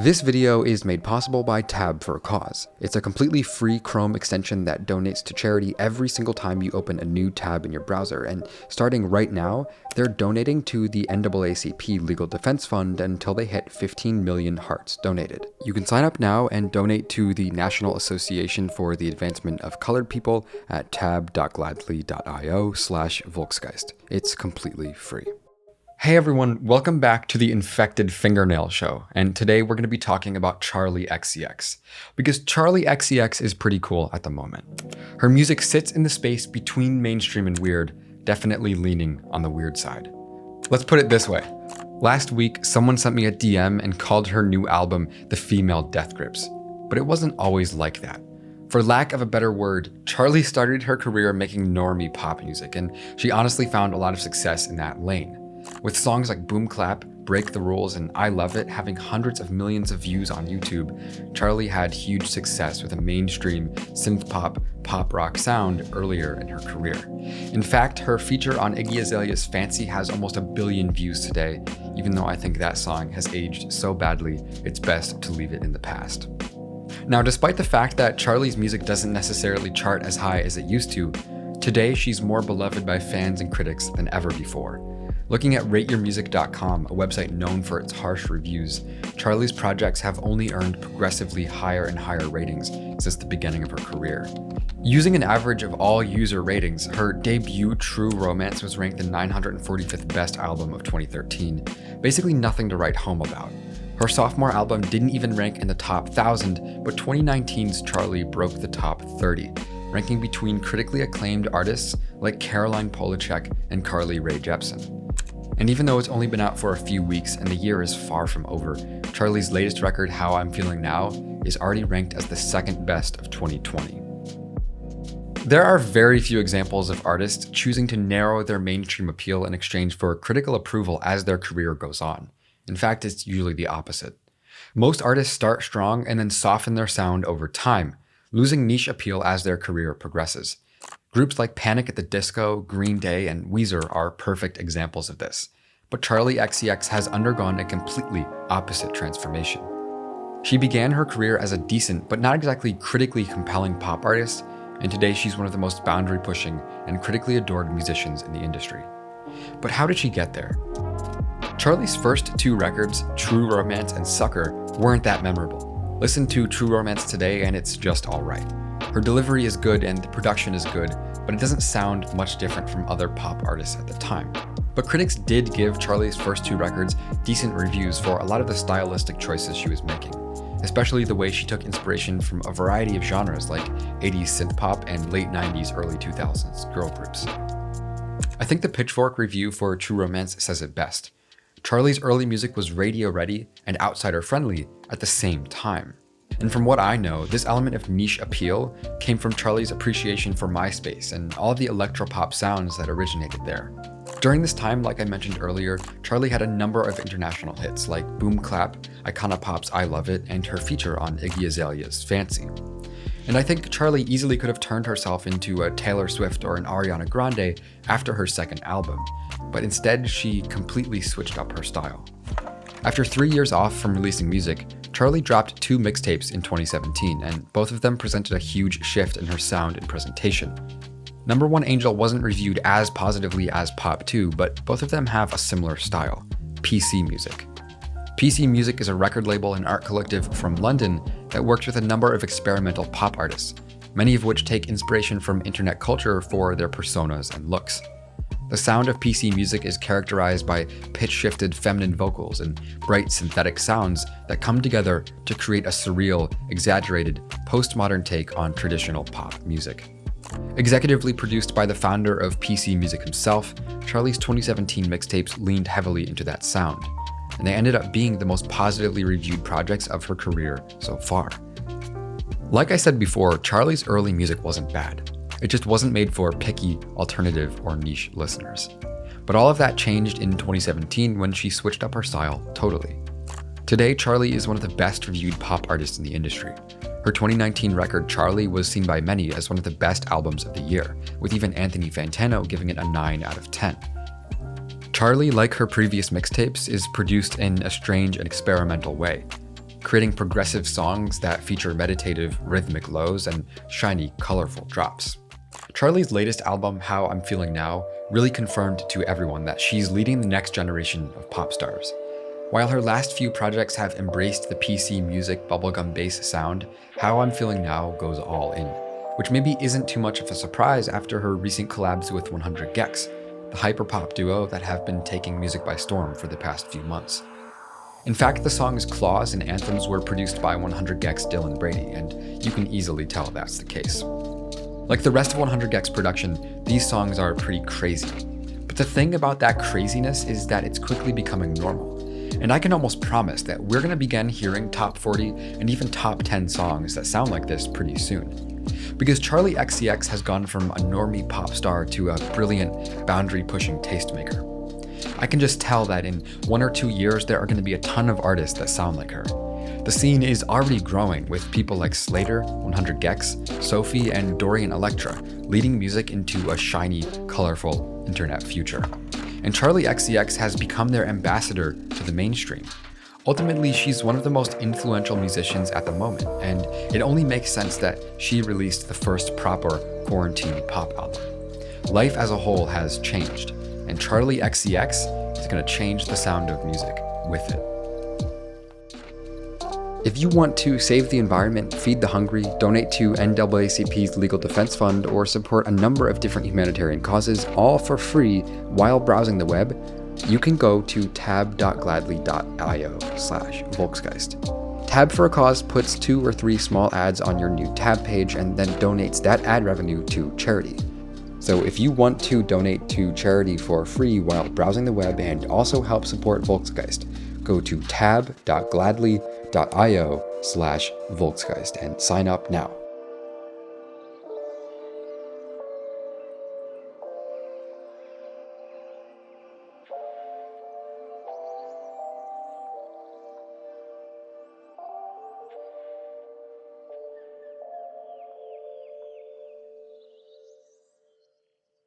This video is made possible by Tab for a Cause. It's a completely free Chrome extension that donates to charity every single time you open a new tab in your browser, and starting right now, they're donating to the NAACP Legal Defense Fund until they hit 15 million hearts donated. You can sign up now and donate to the National Association for the Advancement of Colored People at tab.gladly.io/Volksgeist. It's completely free. Hey everyone, welcome back to the Infected Fingernail Show, and today we're going to be talking about Charli XCX, because Charli XCX is pretty cool at the moment. Her music sits in the space between mainstream and weird, definitely leaning on the weird side. Let's put it this way. Last week, someone sent me a DM and called her new album The Female Death Grips, but it wasn't always like that. For lack of a better word, Charli started her career making normie pop music, and she honestly found a lot of success in that lane. With songs like Boom Clap, Break the Rules, and I Love It having hundreds of millions of views on YouTube, Charli had huge success with a mainstream synth-pop, pop-rock sound earlier in her career. In fact, her feature on Iggy Azalea's Fancy has almost 1 billion views today, even though I think that song has aged so badly, it's best to leave it in the past. Now, despite the fact that Charli's music doesn't necessarily chart as high as it used to, today she's more beloved by fans and critics than ever before. Looking at rateyourmusic.com, a website known for its harsh reviews, Charli's projects have only earned progressively higher and higher ratings since the beginning of her career. Using an average of all user ratings, her debut True Romance was ranked the 945th best album of 2013, basically nothing to write home about. Her sophomore album didn't even rank in the top 1,000, but 2019's Charli broke the top 30, ranking between critically acclaimed artists like Caroline Polachek and Carly Rae Jepsen. And even though it's only been out for a few weeks and the year is far from over, Charli's latest record, How I'm Feeling Now, is already ranked as the second best of 2020. There are very few examples of artists choosing to narrow their mainstream appeal in exchange for critical approval as their career goes on. In fact, it's usually the opposite. Most artists start strong and then soften their sound over time, losing niche appeal as their career progresses. Groups like Panic! At the Disco, Green Day, and Weezer are perfect examples of this. But Charli XCX has undergone a completely opposite transformation. She began her career as a decent, but not exactly critically compelling pop artist, and today she's one of the most boundary-pushing and critically adored musicians in the industry. But how did she get there? Charli's first 2 records, True Romance and Sucker, weren't that memorable. Listen to True Romance today and it's just alright. Her delivery is good and the production is good, but it doesn't sound much different from other pop artists at the time. But critics did give Charli's first 2 records decent reviews for a lot of the stylistic choices she was making, especially the way she took inspiration from a variety of genres like 80s synth-pop and late 90s, early 2000s girl groups. I think the Pitchfork review for True Romance says it best. Charli's early music was radio-ready and outsider-friendly at the same time. And from what I know, this element of niche appeal came from Charli's appreciation for Myspace and all of the electropop sounds that originated there. During this time, like I mentioned earlier, Charli had a number of international hits like Boom Clap, Icona Pop's I Love It, and her feature on Iggy Azalea's Fancy. And I think Charli easily could have turned herself into a Taylor Swift or an Ariana Grande after her second album, but instead she completely switched up her style. After 3 years off from releasing music, Charli dropped 2 mixtapes in 2017, and both of them presented a huge shift in her sound and presentation. Number One Angel wasn't reviewed as positively as Pop 2, but both of them have a similar style, PC Music. PC Music is a record label and art collective from London that works with a number of experimental pop artists, many of which take inspiration from internet culture for their personas and looks. The sound of PC Music is characterized by pitch-shifted feminine vocals and bright synthetic sounds that come together to create a surreal, exaggerated, postmodern take on traditional pop music. Executively produced by the founder of PC Music himself, Charli's 2017 mixtapes leaned heavily into that sound, and they ended up being the most positively reviewed projects of her career so far. Like I said before, Charli's early music wasn't bad. It just wasn't made for picky, alternative, or niche listeners. But all of that changed in 2017 when she switched up her style totally. Today, Charli is one of the best reviewed pop artists in the industry. Her 2019 record, Charli, was seen by many as one of the best albums of the year, with even Anthony Fantano giving it a 9 out of 10. Charli, like her previous mixtapes, is produced in a strange and experimental way. creating progressive songs that feature meditative, rhythmic lows and shiny, colorful drops. Charli's latest album, How I'm Feeling Now, really confirmed to everyone that she's leading the next generation of pop stars. While her last few projects have embraced the PC music bubblegum bass sound, How I'm Feeling Now goes all in, which maybe isn't too much of a surprise after her recent collabs with 100 gecs, the hyperpop duo that have been taking music by storm for the past few months. In fact, the songs Claws and Anthems were produced by 100 gecs Dylan Brady, and you can easily tell that's the case. Like the rest of 100 gecs production, these songs are pretty crazy. But the thing about that craziness is that it's quickly becoming normal. And I can almost promise that we're going to begin hearing top 40 and even top 10 songs that sound like this pretty soon. Because Charli XCX has gone from a normie pop star to a brilliant, boundary-pushing tastemaker. I can just tell that in 1 or 2 years there are going to be a ton of artists that sound like her. The scene is already growing with people like Slater, 100 gecs, Sophie, and Dorian Electra leading music into a shiny, colorful internet future. And Charli XCX has become their ambassador to the mainstream. Ultimately, she's one of the most influential musicians at the moment, and it only makes sense that she released the first proper quarantine pop album. Life as a whole has changed, and Charli XCX is going to change the sound of music with it. If you want to save the environment, feed the hungry, donate to NAACP's Legal Defense Fund, or support a number of different humanitarian causes, all for free while browsing the web, you can go to tab.gladly.io/Volksgeist. Tab for a Cause puts 2 or 3 small ads on your new tab page and then donates that ad revenue to charity. So if you want to donate to charity for free while browsing the web and also help support Volksgeist, go to tab.gladly.io/Volksgeist and sign up now.